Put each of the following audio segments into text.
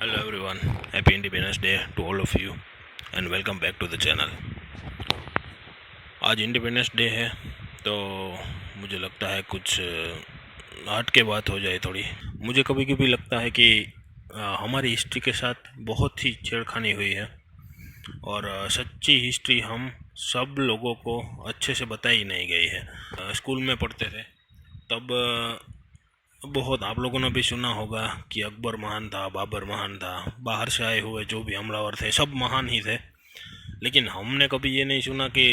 Hello everyone, happy Independence Day to all of you and welcome back to the channel। आज independence day है तो मुझे लगता है कुछ हट के बात हो जाए थोड़ी। मुझे कभी कभी लगता है कि हमारी हिस्ट्री के साथ बहुत ही छेड़खानी हुई है और सच्ची हिस्ट्री हम सब लोगों को अच्छे से बताई नहीं गई है। स्कूल में पढ़ते थे तब बहुत आप लोगों ने भी सुना होगा कि अकबर महान था, बाबर महान था, बाहर से आए हुए जो भी हमलावर थे सब महान ही थे। लेकिन हमने कभी ये नहीं सुना कि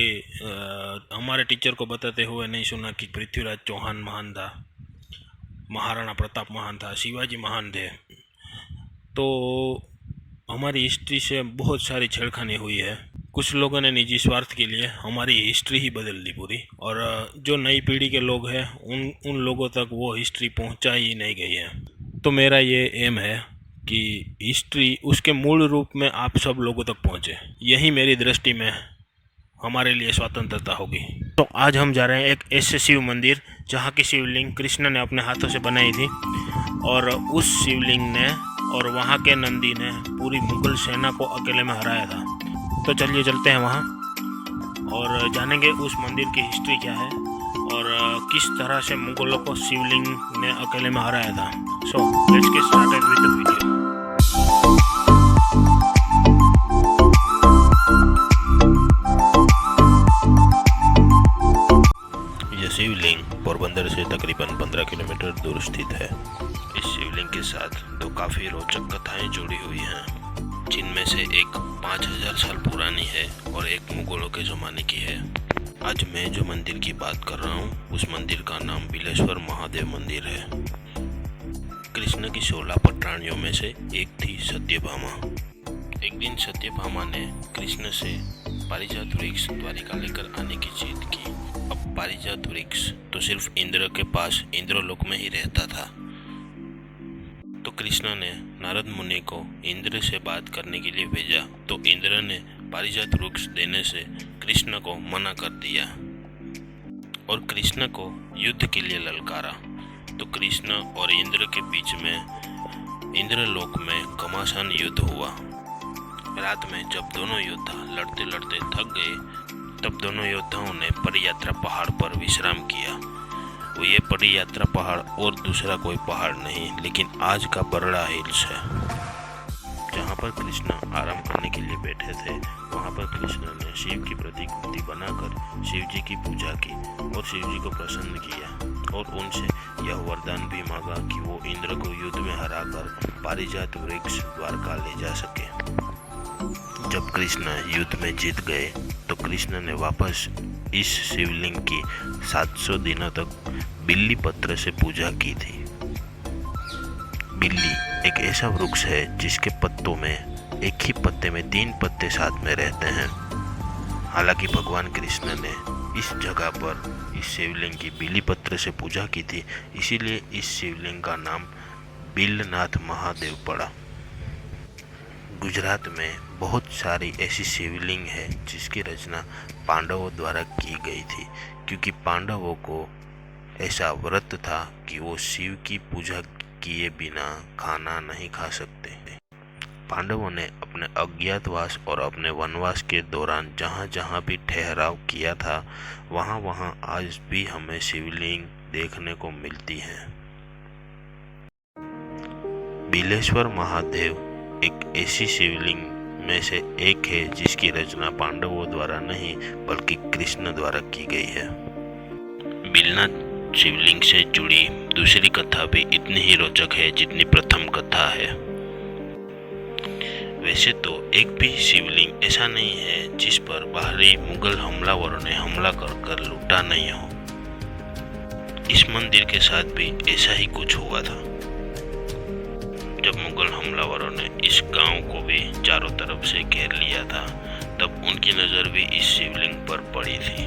हमारे टीचर को बताते हुए नहीं सुना कि पृथ्वीराज चौहान महान था, महाराणा प्रताप महान था, शिवाजी महान थे। तो हमारी हिस्ट्री से बहुत सारी छेड़खानी हुई है। कुछ लोगों ने निजी स्वार्थ के लिए हमारी हिस्ट्री ही बदल दी पूरी, और जो नई पीढ़ी के लोग हैं उन लोगों तक वो हिस्ट्री पहुंचाई ही नहीं गई है। तो मेरा ये एम है कि हिस्ट्री उसके मूल रूप में आप सब लोगों तक पहुंचे। यही मेरी दृष्टि में हमारे लिए स्वतंत्रता होगी। तो आज हम जा रहे हैं एक ऐसे शिव मंदिर जहाँ की शिवलिंग कृष्ण ने अपने हाथों से बनाई थी, और उस शिवलिंग ने और वहाँ के नंदी ने पूरी मुगल सेना को अकेले में हराया था। तो चलिए चलते हैं वहाँ और जानेंगे उस मंदिर की हिस्ट्री क्या है और किस तरह से मुगलों को शिवलिंग ने अकेले में हराया था। So let's get started with the video. यह शिवलिंग पोरबंदर से तकरीबन 15 किलोमीटर दूर स्थित है। इस शिवलिंग के साथ दो काफ़ी रोचक कथाएं जुड़ी हुई हैं, जिनमें से एक 5000 साल पुरानी है और एक मुगलों के ज़माने की है। आज मैं जो मंदिर की बात कर रहा हूँ उस मंदिर का नाम बिलेश्वर महादेव मंदिर है। कृष्ण की 16 पटरानियों में से एक थी सत्यभामा। एक दिन सत्यभामा ने कृष्ण से पारिजात वृक्ष द्वारिका लेकर आने की जिद की। अब पारिजात वृक्ष तो सिर्फ इंद्र के पास इंद्रलोक में ही रहता था। तो कृष्ण ने नारद मुनि को इंद्र से बात करने के लिए भेजा, तो इंद्र ने पारिजात वृक्ष देने से कृष्ण को मना कर दिया और कृष्ण को युद्ध के लिए ललकारा। तो कृष्ण और इंद्र के बीच में इंद्रलोक में घमासान युद्ध हुआ। रात में जब दोनों योद्धा लड़ते लड़ते थक गए, तब दोनों योद्धाओं ने परियात्रा पहाड़ पर विश्राम किया। वो ये परियात्रा पहाड़ और दूसरा कोई पहाड़ नहीं, लेकिन आज का बरड़ा हिल्स है। जहाँ पर कृष्ण आराम करने के लिए बैठे थे, वहाँ पर कृष्ण ने शिव की प्रतिकृति बनाकर शिव जी की पूजा की और शिव जी को प्रसन्न किया और उनसे यह वरदान भी मांगा कि वो इंद्र को युद्ध में हराकर पारिजात वृक्ष द्वारका ले जा सके। जब कृष्ण युद्ध में जीत गए तो कृष्ण ने वापस इस शिवलिंग की 700 दिनों तक बिल्ली पत्र से पूजा की थी। बिल्ली एक ऐसा वृक्ष है जिसके पत्तों में एक ही पत्ते में 3 पत्ते साथ में रहते हैं। हालांकि भगवान कृष्ण ने इस जगह पर इस शिवलिंग की बिल्ली पत्र से पूजा की थी, इसीलिए इस शिवलिंग का नाम बिलनाथ महादेव पड़ा। गुजरात में बहुत सारी ऐसी शिवलिंग है जिसकी रचना पांडवों द्वारा की गई थी, क्योंकि पांडवों को ऐसा व्रत था कि वो शिव की पूजा किए बिना खाना नहीं खा सकते। पांडवों ने अपने अज्ञातवास और अपने वनवास के दौरान जहाँ जहाँ भी ठहराव किया था, वहाँ वहाँ आज भी हमें शिवलिंग देखने को मिलती है। बिलेश्वर महादेव एक ऐसी शिवलिंग में से एक है जिसकी रचना पांडवों द्वारा नहीं बल्कि कृष्ण द्वारा की गई है। बिलनाथ शिवलिंग से जुड़ी दूसरी कथा भी इतनी ही रोचक है जितनी प्रथम कथा है। वैसे तो एक भी शिवलिंग ऐसा नहीं है जिस पर बाहरी मुगल हमलावरों ने हमला कर लूटा नहीं हो। इस मंदिर के साथ भी ऐसा ही कुछ हुआ था। जब मुगल हमलावरों ने इस गांव को भी चारों तरफ से घेर लिया था, तब उनकी नज़र भी इस शिवलिंग पर पड़ी थी।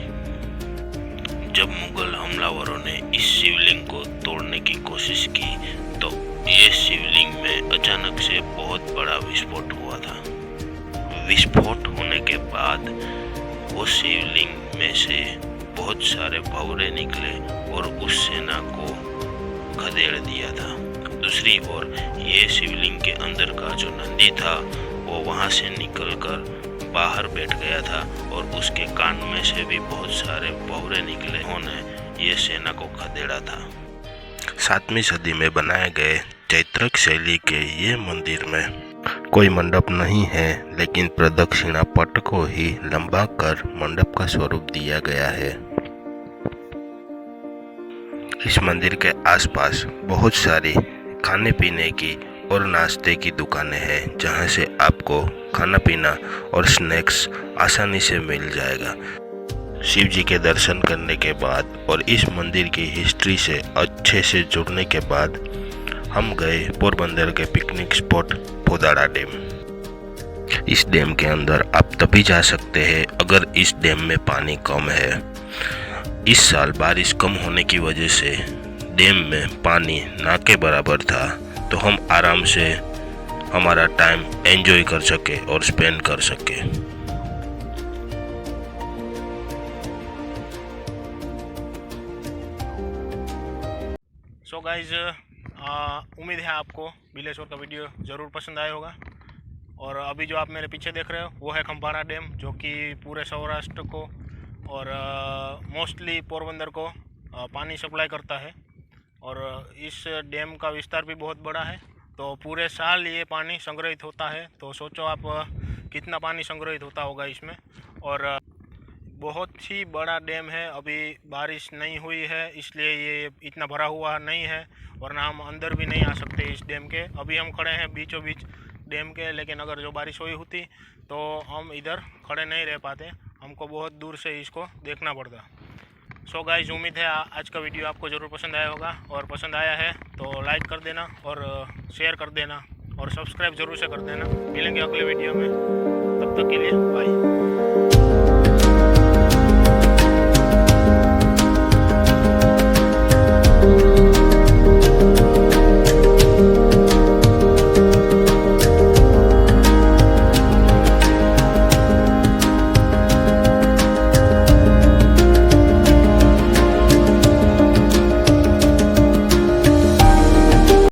जब मुगल हमलावरों ने इस शिवलिंग को तोड़ने की कोशिश की तो ये शिवलिंग में अचानक से बहुत बड़ा विस्फोट हुआ था। विस्फोट होने के बाद वो शिवलिंग में से बहुत सारे भंवरे निकले और उस सेना को खदेड़ दिया था। दूसरी ओर ये शिवलिंग के अंदर का जो नंदी था वो वहाँ से निकलकर बाहर बैठ गया था और उसके कान में से भी बहुत सारे भौरे निकले। उन्होंने ये सेना को खदेड़ा था। 7वीं सदी में बनाए गए चैत्रक शैली के ये मंदिर में कोई मंडप नहीं है, लेकिन प्रदक्षिणा पट को ही लंबा कर मंडप का स्वरूप दिया गया है। इस मंदिर के आसपास बहुत सारी खाने पीने की और नाश्ते की दुकानें हैं, जहां से आपको खाना पीना और स्नैक्स आसानी से मिल जाएगा। शिव जी के दर्शन करने के बाद और इस मंदिर की हिस्ट्री से अच्छे से जुड़ने के बाद हम गए पोरबंदर के पिकनिक स्पॉट पोदाड़ा डैम। इस डैम के अंदर आप तभी जा सकते हैं अगर इस डैम में पानी कम है। इस साल बारिश कम होने की वजह से डैम में पानी ना के बराबर था, तो हम आराम से हमारा टाइम एंजॉय कर सके और स्पेंड कर सके। सो गाइज, उम्मीद है आपको बिलेश्वर का वीडियो ज़रूर पसंद आया होगा। और अभी जो आप मेरे पीछे देख रहे हो वो है खंबाड़ा डैम, जो कि पूरे सौराष्ट्र को और मोस्टली पोरबंदर को पानी सप्लाई करता है। और इस डैम का विस्तार भी बहुत बड़ा है, तो पूरे साल ये पानी संग्रहित होता है। तो सोचो आप कितना पानी संग्रहित होता होगा इसमें। और बहुत ही बड़ा डैम है। अभी बारिश नहीं हुई है इसलिए ये इतना भरा हुआ नहीं है, वरना हम अंदर भी नहीं आ सकते इस डैम के। अभी हम खड़े हैं बीचों बीच डैम के, लेकिन अगर जो बारिश हुई होती तो हम इधर खड़े नहीं रह पाते, हमको बहुत दूर से इसको देखना पड़ता। सो गाइज, उम्मीद है आज का वीडियो आपको ज़रूर पसंद आया होगा, और पसंद आया है तो लाइक कर देना और शेयर कर देना और सब्सक्राइब ज़रूर से कर देना। मिलेंगे अगले वीडियो में, तब तक के लिए बाय।